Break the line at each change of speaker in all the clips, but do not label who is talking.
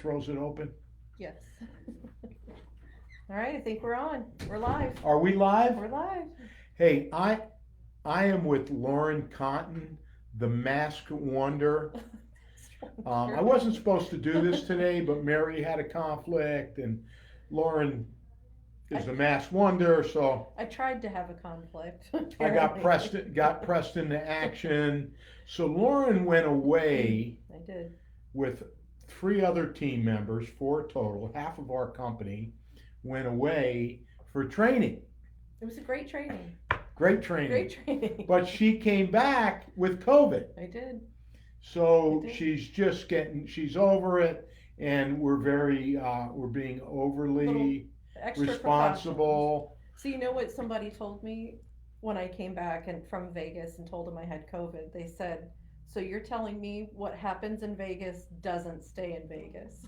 throws it open.
Yes. All right, I think we're on. We're live.
Are we live?
We're live.
Hey, I am with Lauren Cotton, the Masked Wonder. I wasn't supposed to do this today, but Mary had a conflict, and Lauren is the Masked Wonder, so
I tried to have a conflict.
I got
Apparently.
pressed into action. So Lauren went away
I did.
with three other team members, four total. Half of our company went away for training.
It was a great training.
Great training.
Great training.
But she came back with COVID.
I did.
So
I did.
she's over it, and we're being overly
Extra
responsible.
So you know what somebody told me when I came back and from Vegas and told them I had COVID? They said, "So you're telling me what happens in Vegas doesn't stay in Vegas?"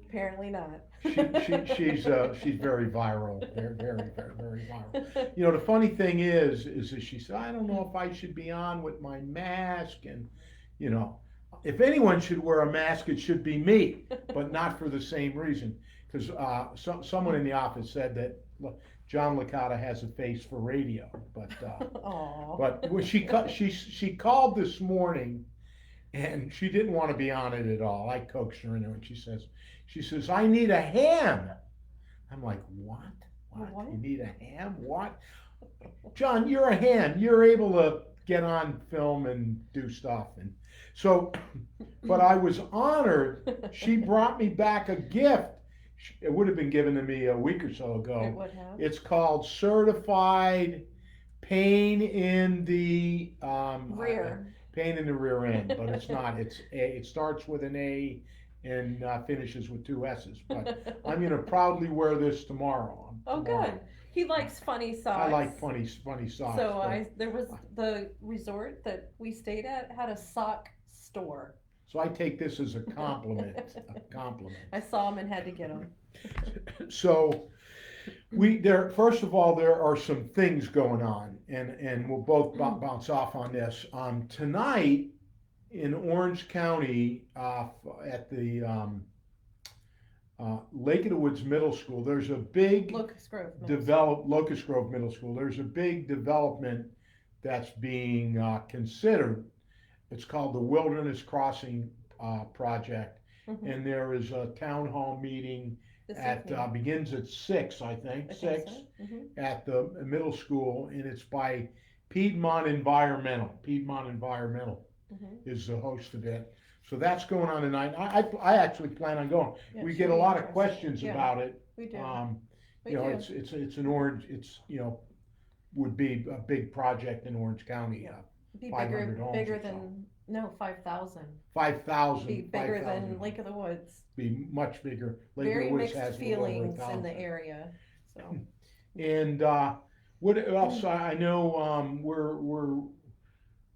Apparently not.
She's very viral, very viral. You know, the funny thing is that she said, I don't know if I should be on with my mask, and you know, if anyone should wear a mask, it should be me, but not for the same reason. Because someone in the office said that John Licata has a face for radio, but when she called this morning, and she didn't want to be on it at all. I coaxed her in there, and she says, I need a ham. I'm like, what?
What?
You need a ham? What? John, you're a ham. You're able to get on film and do stuff, and so. But I was honored. She brought me back a gift. It would have been given to me a week or so ago.
It would have.
It's called Certified Pain in the
Rear.
Pain in the rear end, but it's not. It starts with an A and finishes with two S's. But I'm gonna proudly wear this tomorrow.
Oh, good. He likes funny socks.
I like funny socks.
So there was the resort that we stayed at had a sock store.
So I take this as a compliment. A compliment.
I saw him and had to get him.
So first of all, there are some things going on, and we'll both bounce off on this. Tonight in Orange County, at the Lake of the Woods Middle School, there's a big
Locust Grove.
Locust Grove Middle School. There's a big development that's being considered. It's called the Wilderness Crossing Project, and there is a town hall meeting begins at 6, I think, 6
so.
at the middle school, and it's by Piedmont Environmental. Piedmont Environmental is the host of it. So that's going on tonight. I actually plan on going.
Yeah,
We
should
get a
be
lot of
interesting.
questions
Yeah,
about it.
we do.
You know, it's an Orange. It's would be a big project in Orange County.
Yeah. Be
500 homes
bigger
or so.
than 5,000.
5,000.
Be bigger
5,000.
than Lake of the Woods.
Be much bigger. Lake of
Very
the Woods
mixed
has
feelings
over
in the
1,000.
area. So
And what else? I know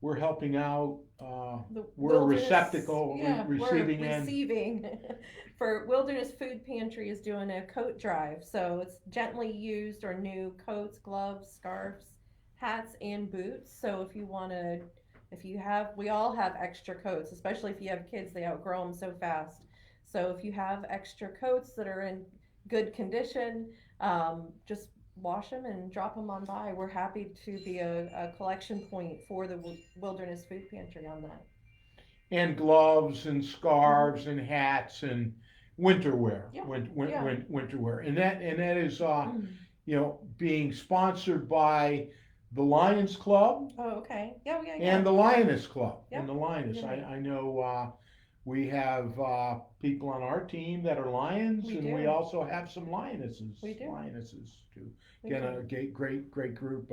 we're helping out. We're a
Wilderness-
receptacle, receiving
we're
end.
receiving for Wilderness Food Pantry is doing a coat drive. So it's gently used or new coats, gloves, scarves, hats, and boots. So if you we all have extra coats, especially if you have kids, they outgrow them so fast. So if you have extra coats that are in good condition, just wash them and drop them on by. We're happy to be a collection point for the Wilderness Food Pantry on that.
And gloves and scarves and hats and winter wear.
Yeah.
Winter wear. And that is being sponsored by the Lions Club.
Oh, okay. Yeah.
And the Lioness Club.
Yep.
And the Lioness.
Yeah.
I know we have people on our team that are lions, and we also have some lionesses.
We do.
Lionesses too. Again, a great group,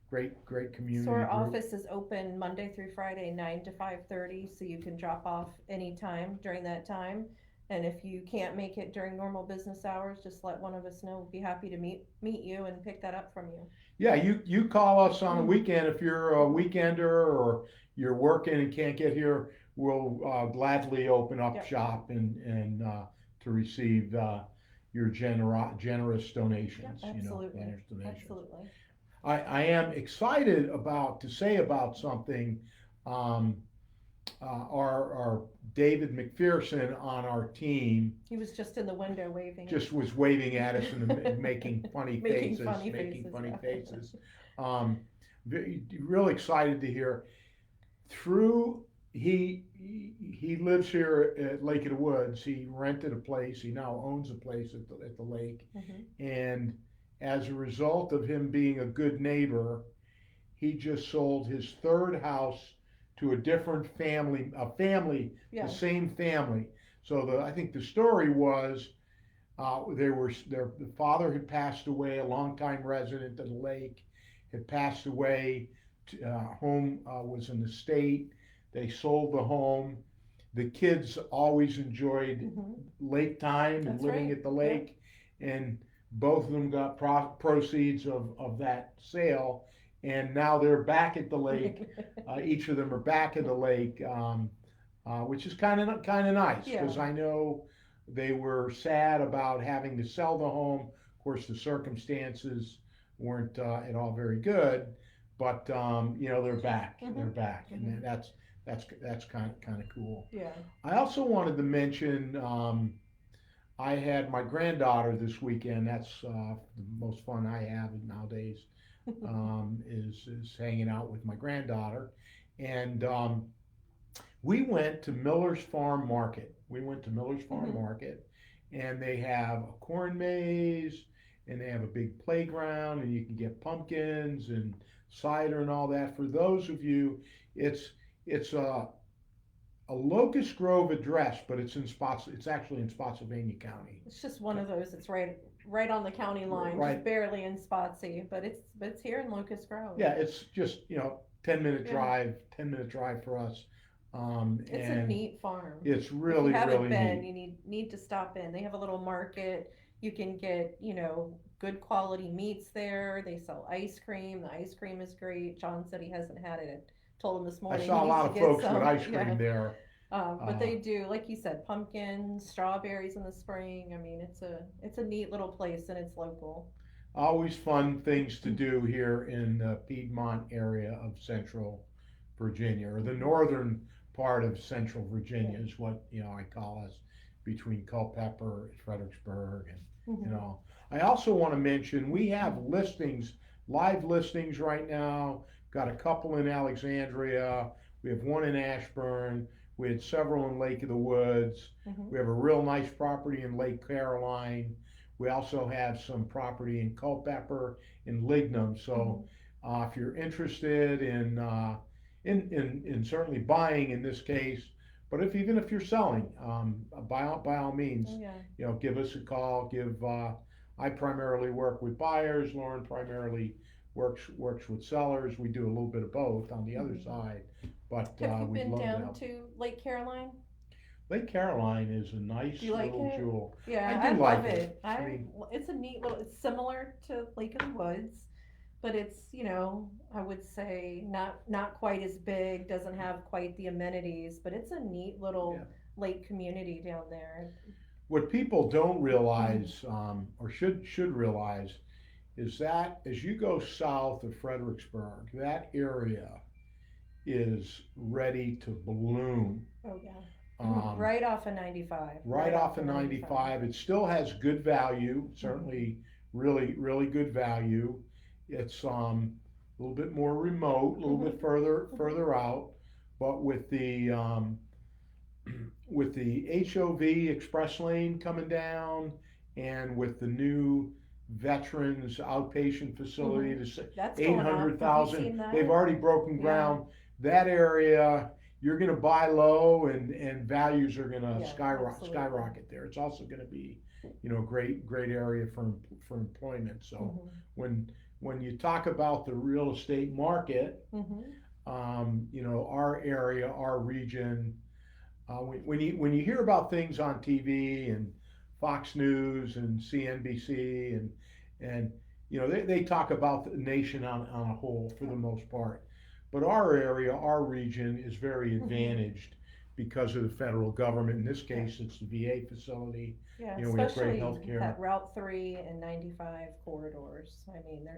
great community.
So our
group.
office is open Monday through Friday, 9 to 5:30. So you can drop off anytime during that time. And if you can't make it during normal business hours, just let one of us know. We'll be happy to meet you and pick that up from you.
Yeah, you call us on a weekend if you're a weekender or you're working and can't get here. We'll gladly open up shop and to receive your generous donations.
Yeah, absolutely.
Generous donations.
Absolutely.
I am excited to say about something. our David McPherson on our team
He was just in the window waving.
just was waving at us and making funny
Making
faces,
funny
making
faces,
funny
yeah.
faces. Um, Real excited to hear through he lives here at Lake of the Woods. He rented a place. He now owns a place at the lake,
Mhm.
and as a result of him being a good neighbor, he just sold his third house to a different family, a family, the
Yeah.
same family. So I think the story was the father had passed away, a longtime resident of the lake, had passed away. Home was in the state. They sold the home. The kids always enjoyed
Mhm.
lake time and
That's
living
right.
at the
Yeah.
lake, and both of them got proceeds of that sale, and now they're back at the lake. Each of them are back at the lake, which is kind of nice
Yeah.
because I know they were sad about having to sell the home. Of course, the circumstances weren't at all very good, but they're back. They're
Mhm.
back, and
Mhm.
that's kind of cool.
Yeah.
I also wanted to mention I had my granddaughter this weekend. That's the most fun I have nowadays. Is hanging out with my granddaughter, and we went to Miller's Farm Market. We went to Miller's Farm
Mhm.
Market, and they have a corn maze, and they have a big playground, and you can get pumpkins and cider and all that. For those of you, it's a Locust Grove address, but it's actually in Spotsylvania County.
It's just one of those. It's right on the county line, just
Right.
barely in Spotsy, but it's here in Locust Grove.
Yeah, it's just 10 minute
Yeah.
drive, 10 minute drive for us,
It's a
and
neat farm.
it's
If you
really
haven't
really
been,
neat.
you need to stop in. They have a little market. You can get, good quality meats there. They sell ice cream. The ice cream is great. John said he hasn't had it. I told him this
I
morning he
saw a
needs
lot
to
of
get
folks with
some.
ice
Yeah.
cream there.
But
Uh,
they do, like you said, pumpkins, strawberries in the spring. I mean, it's a neat little place and it's local.
Always fun things to do here in the Piedmont area of Central Virginia, or the northern part of Central Virginia
Yeah.
is what I call us, between Culpeper and Fredericksburg, and
Mhm.
I also want to mention we have listings, live listings right now. Got a couple in Alexandria. We have one in Ashburn. We had several in Lake of the Woods.
Mhm.
We have a real nice property in Lake Caroline. We also have some property in Culpeper and Lignum. So
Mhm.
if you're interested in certainly buying in this case, but even if you're selling, by all
Oh
means,
yeah.
give us a call. I primarily work with buyers. Lauren primarily works with sellers. We do a little bit of both on the other
Mhm.
side, but
Have you
we'd
been
love to
down
help.
to Lake Caroline?
Lake Caroline is a nice
Do you like
little
it?
jewel. I
Yeah, I
do
love
like it.
it.
I mean,
It's a neat little, it's similar to Lake of the Woods, but it's, I would say not quite as big, doesn't have quite the amenities, but it's a neat
yeah.
little lake community down there.
What people don't
Mhm.
realize, or should realize, is that as you go south of Fredericksburg, that area is ready to bloom.
Oh yeah.
Um,
Right off of 95.
right
Right
off
off
of
of 95.
95, it still has good value.
Mhm.
Certainly, really, really good value. It's a little bit more remote, a little
Mhm.
bit further
Mhm.
further out, but with the HOV express lane coming down, and with the new veterans outpatient facility,
Mhm.
the
That's
eight
going up.
hundred
Have you
thousand,
seen
they've
that?
already broken
Yeah.
ground. That area, you're going to buy low, and values are going to
Yeah, absolutely.
skyrocket there. It's also going to be, great area for employment. So
Mhm.
when when you talk about the real estate market,
Mhm.
our area, our region, when you hear about things on TV and Fox News and CNBC, and they talk about the nation on a whole for the most part, but our area, our region is very
Mhm.
advantaged because of the federal government. In this
Yeah.
case, it's the VA facility.
Yeah,
We have great
especially
health care.
that Route 3 and 95 corridors. I mean,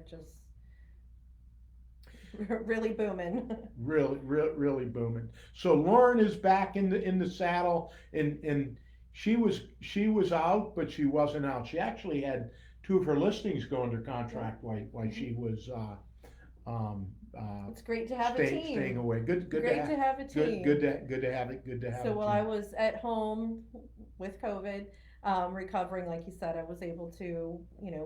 really booming.
really booming. So Lauren is back in the saddle, and she was out, but she wasn't out. She actually had two of her listings go under contract while
Mhm.
she was um,
It's great to have a
staying
team.
away. Good to
Great
have
to have a
good
team.
good to have it. Good to have
So
a
while I
team.
was at home with COVID, recovering, like you said, I was able to,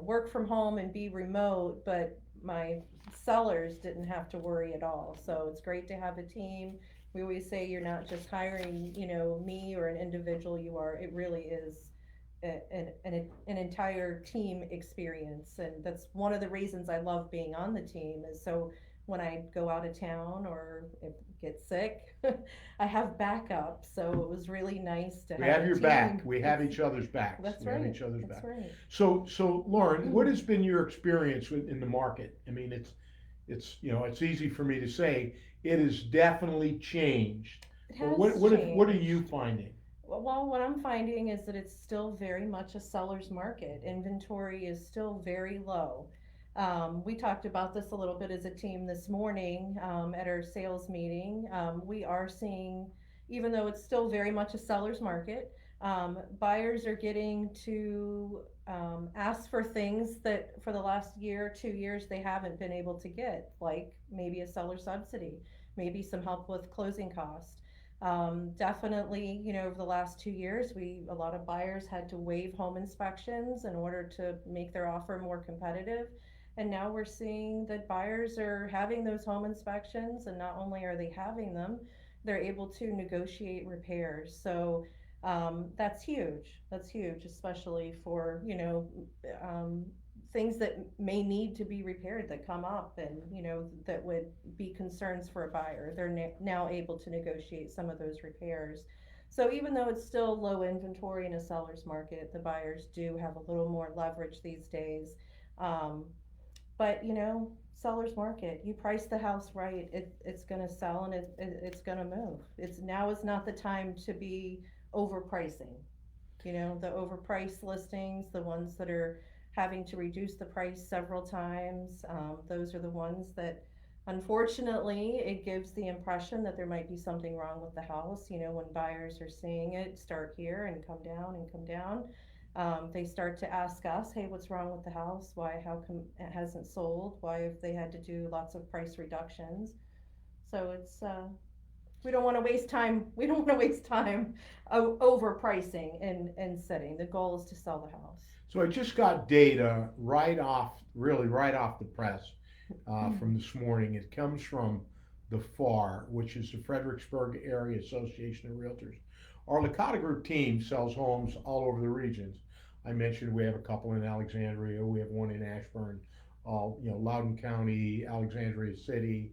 work from home and be remote, but my sellers didn't have to worry at all. So it's great to have a team. We always say you're not just hiring, me or an individual, it really is an entire team experience. And that's one of the reasons I love being on the team is so when I go out of town or get sick, I have backup. So it was really nice to
We
have
have
a
your back.
team.
We have each other's backs.
That's
We have
right.
each other's
That's
back.
right.
So Lauren, what has been your experience in the market? I mean, it's easy for me to say it has definitely changed.
It
But
has
what are you
changed.
finding?
Well, what I'm finding is that it's still very much a seller's market. Inventory is still very low. We talked about this a little bit as a team this morning at our sales meeting. We are seeing, even though it's still very much a seller's market, buyers are getting to ask for things that for the last year, 2 years, they haven't been able to get, like maybe a seller subsidy, maybe some help with closing costs. Definitely, over the last 2 years, a lot of buyers had to waive home inspections in order to make their offer more competitive. And now we're seeing that buyers are having those home inspections, and not only are they having them, they're able to negotiate repairs. So that's huge. That's huge, especially for, things that may need to be repaired that come up and, that would be concerns for a buyer. They're now able to negotiate some of those repairs. So even though it's still low inventory in a seller's market, the buyers do have a little more leverage these days. Um, but seller's market, you price the house right, it's gonna sell and it's gonna move. Now is not the time to be overpricing. The overpriced listings, the ones that are having to reduce the price several times, those are the ones that unfortunately it gives the impression that there might be something wrong with the house. When buyers are seeing it start here and come down and come down, they start to ask us, hey, what's wrong with the house? How come it hasn't sold? Why have they had to do lots of price reductions? So we don't want to waste time. We don't want to waste time overpricing and setting. The goal is to sell the house.
So I just got data right off the press from this morning. It comes from the FAR, which is the Fredericksburg Area Association of Realtors. Our Licata Group team sells homes all over the regions. I mentioned we have a couple in Alexandria, we have one in Ashburn, Loudoun County, Alexandria City,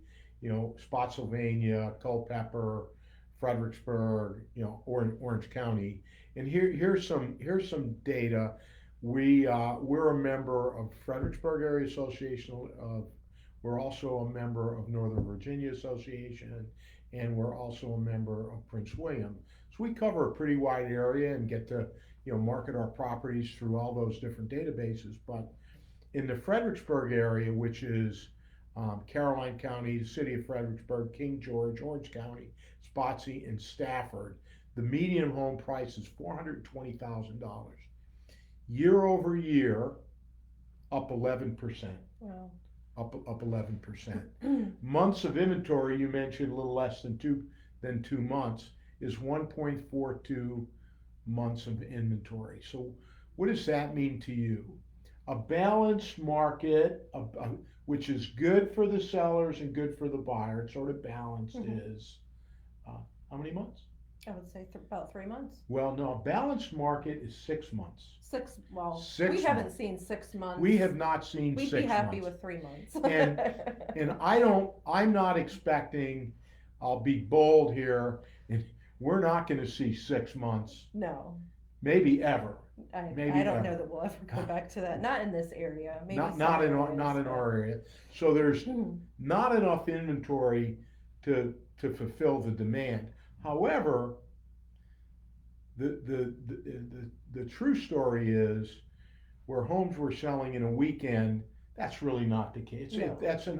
Spotsylvania, Culpeper, Fredericksburg, Orange County. And here's some data. We're a member of Fredericksburg Area Association. We're also a member of Northern Virginia Association, and we're also a member of Prince William. So we cover a pretty wide area and get to market our properties through all those different databases. But in the Fredericksburg area, which is Caroline County, the city of Fredericksburg, King George, Orange County, Spotsy, and Stafford, the median home price is $420,000. Year over year, up 11%.
Wow.
Up 11%. Months of inventory, you mentioned a little less than 2 months, is 1.42 months of inventory. So what does that mean to you? A balanced market, which is good for the sellers and good for the buyer. It's sort of balanced is uh, how many months?
I would say about 3 months.
Well, no, a balanced market is 6 months.
Well,
Six
we haven't
months.
seen 6 months.
We have not seen
We'd
6
be happy
months.
with 3 months.
And I'm not expecting, I'll be bold here, and we're not gonna see 6 months,
No,
maybe ever.
I don't know that we'll ever go back to that. Not in this area. Maybe
Not
some
not in
areas,
not in
but-
our area. So there's not enough inventory to fulfill the demand. However, the true story is where homes were selling in a weekend, that's really not the case.
No.
That's an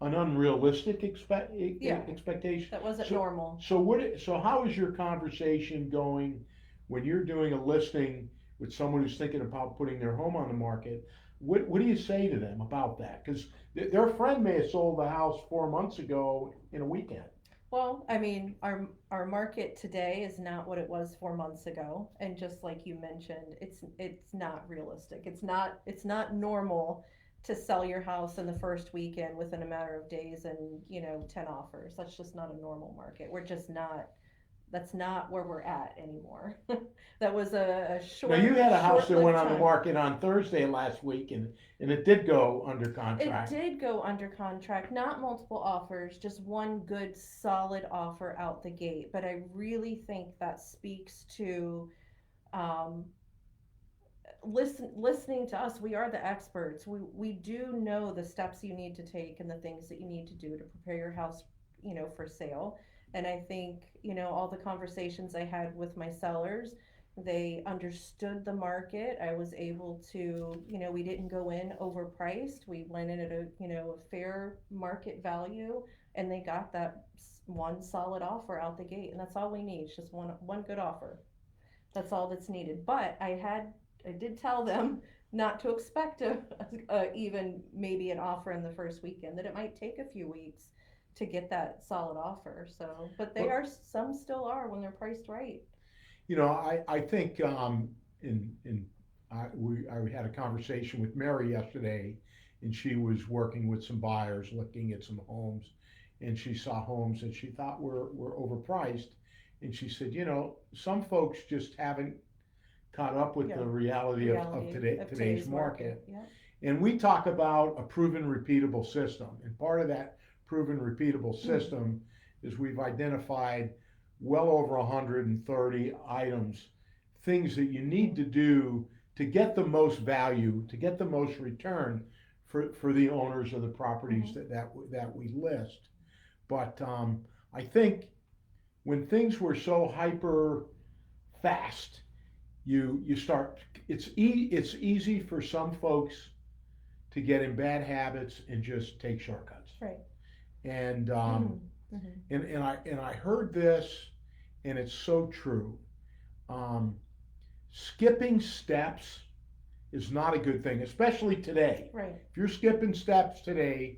an unrealistic
Yeah.
expectation.
That wasn't
So,
normal.
so how is your conversation going when you're doing a listing with someone who's thinking about putting their home on the market? What do you say to them about that? Because their friend may have sold the house 4 months ago in a weekend.
Well, I mean, our market today is not what it was 4 months ago, and just like you mentioned, it's not realistic. It's not normal to sell your house in the first weekend within a matter of days and 10 offers. That's just not a normal market. We're just not. That's not where we're at anymore. That was a
Now, you had a house that went
short-lived
on the
time.
market on Thursday last week, and it did go under
It
contract.
did go under contract, not multiple offers, just one good solid offer out the gate. But I really think that speaks to um, listening to us. We are the experts. We do know the steps you need to take and the things that you need to do to prepare your house, for sale. And I think, all the conversations I had with my sellers, they understood the market. I was able to, we didn't go in overpriced. We went in at a fair market value, and they got that one solid offer out the gate. And that's all we need. It's just one good offer. That's all that's needed. But I did tell them not to expect even maybe an offer in the first weekend, that it might take a few weeks to get that solid offer. So, but they
Well,
are, some still are when they're priced right.
I think in I had a conversation with Mary yesterday, and she was working with some buyers looking at some homes, and she saw homes that she thought were overpriced, and she said, some folks just haven't caught up with
Yeah,
the reality of
reality of
today's
today's market.
market.
Yeah.
And we talk about a proven repeatable system. And part of that proven repeatable system is we've identified well over 130 items, things that you need to do to get the most value, to get the most return for the owners of the properties
Mm-hmm.
that we list. But I think when things were so hyper fast, you start, it's easy for some folks to get in bad habits and just take shortcuts.
Right.
And
Mm-hmm.
I heard this, and it's so true. Um, Skipping steps is not a good thing, especially today.
Right.
If you're skipping steps today,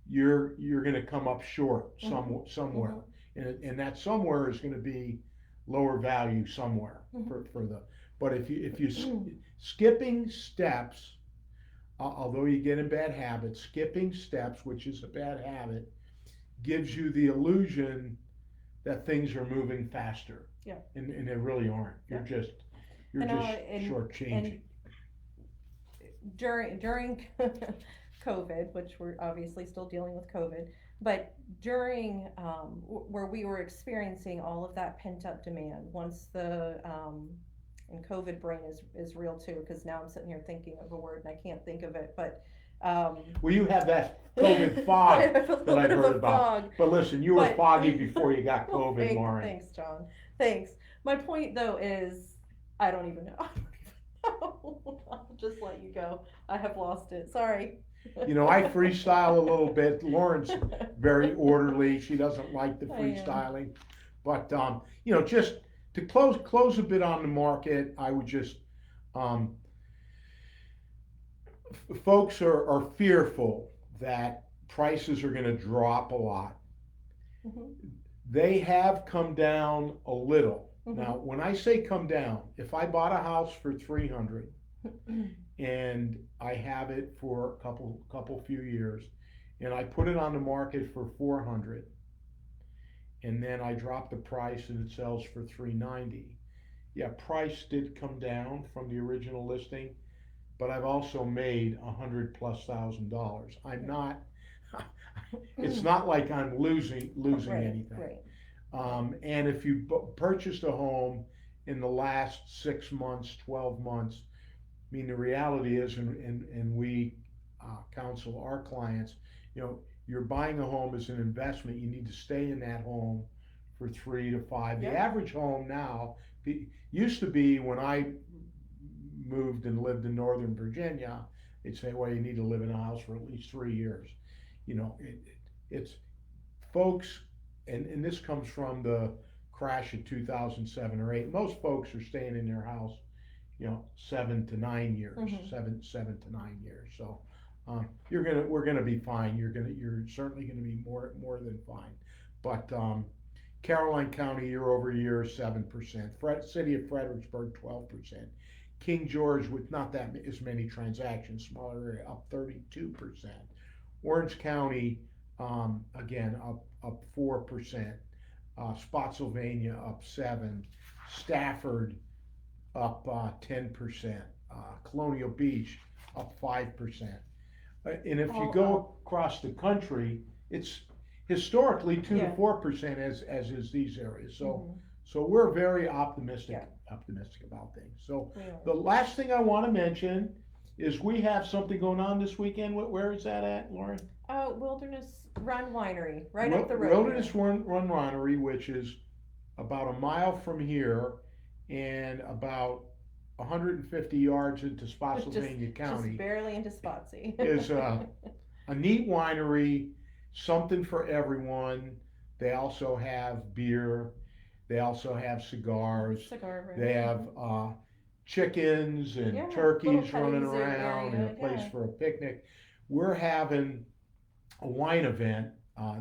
you're going to come up short
Mm-hmm.
somewhere,
Mm-hmm.
and that somewhere is going to be lower value somewhere
Mm-hmm.
for the. But if you skipping steps, although you get in bad habits, skipping steps, which is a bad habit, gives you the illusion that things are moving faster.
Yeah.
And they really aren't.
Yeah.
You're
And
just
and
shortchanging.
during COVID, which we're obviously still dealing with COVID, but during where we were experiencing all of that pent up demand, once the and COVID brain is real too, because now I'm sitting here thinking of a word and I can't think of it, but
Well, you have that COVID
I
fog
have a
that
little
I've
bit of
heard
a
about.
fog.
But listen, you were
But
foggy before you got
well,
COVID, Lauren.
thanks, John. Thanks. My point though is, I don't even know. I'll just let you go. I have lost it. Sorry.
I freestyle a little bit. Lauren's very orderly. She doesn't like the
I am.
freestyling. But just to close a bit on the market, I would just um, folks are fearful that prices are going to drop a lot.
Mhm.
They have come down a little.
Mhm.
Now, when I say come down, if I bought a house for 300 and I have it for a couple few years, and I put it on the market for 400, and then I drop the price and it sells for 390. Yeah, price did come down from the original listing, but I've also made $100,000+. I'm not. It's not like I'm losing
Right.
anything.
Right.
And if you purchased a home in the last 6 months, 12 months, I mean, the reality is, and we counsel our clients, you're buying a home as an investment. You need to stay in that home for 3 to 5.
Yeah.
The average home now used to be when I moved and lived in Northern Virginia, they'd say, well, you need to live in a house for at least 3 years. You know, it's folks, and this comes from the crash of 2007 or 8. Most folks are staying in their house, 7 to 9 years,
Mhm.
7 to 9 years. So we're gonna be fine. You're certainly gonna be more than fine. But Caroline County year over year 7%. City of Fredericksburg 12%. King George with not that as many transactions, smaller area, up 32%. Orange County again up 4%. Spotsylvania up 7. Stafford up 10%. Colonial Beach up 5%. And if you
All
go
up.
across the country, it's historically 2 to 4% as is these areas. So
Mhm.
so we're very optimistic
Yeah.
optimistic about things. So
We are.
the last thing I want to mention is we have something going on this weekend. Where is that at, Lauren?
Wilderness Run Winery, right up the road
Wilderness
here.
Run Winery, which is about a mile from here and about 150 yards into Spotsylvania
Just
County,
barely into Spotsy.
is a neat winery, something for everyone. They also have beer. They also have cigars.
Cigar room.
They have chickens and
Yeah, little
turkeys running
petting zoo
around and a
area,
place
yeah.
for a picnic. We're having a wine event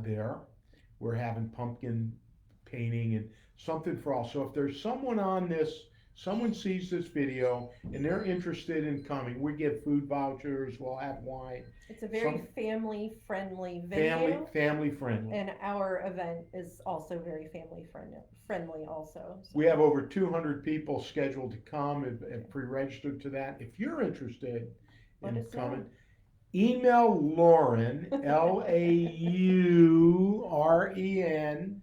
there. We're having pumpkin painting and something for all. So if there's someone sees this video and they're interested in coming, we give food vouchers, we'll have wine.
It's a very
Some-
family friendly venue.
Family friendly.
And our event is also very family friendly also. So.
We have over 200 people scheduled to come and pre-registered to that. If you're interested
Let
in
us know.
coming, email Lauren, LAUREN,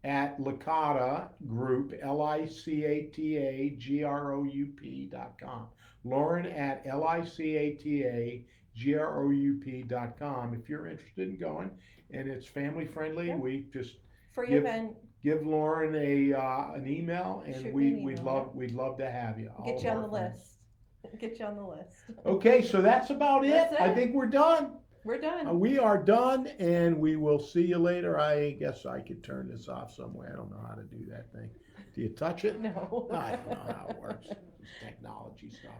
at Licata Group, LICATAGROUP.com. Lauren at LICATAGROUP.com. If you're interested in going, and it's family friendly,
Yeah.
we just
Free
give-
event.
give Lauren an email, and
Shoot me an
we'd
email,
we'd love to have you. all
Get
of
you on
our
the
friends.
list. Get you on the list.
Okay, so that's about it.
That's it.
I think we're done.
We're done.
We are done, and we will see you later. I guess I could turn this off somewhere. I don't know how to do that thing. Do you touch it?
No.
I don't know how it works. It's technology stuff.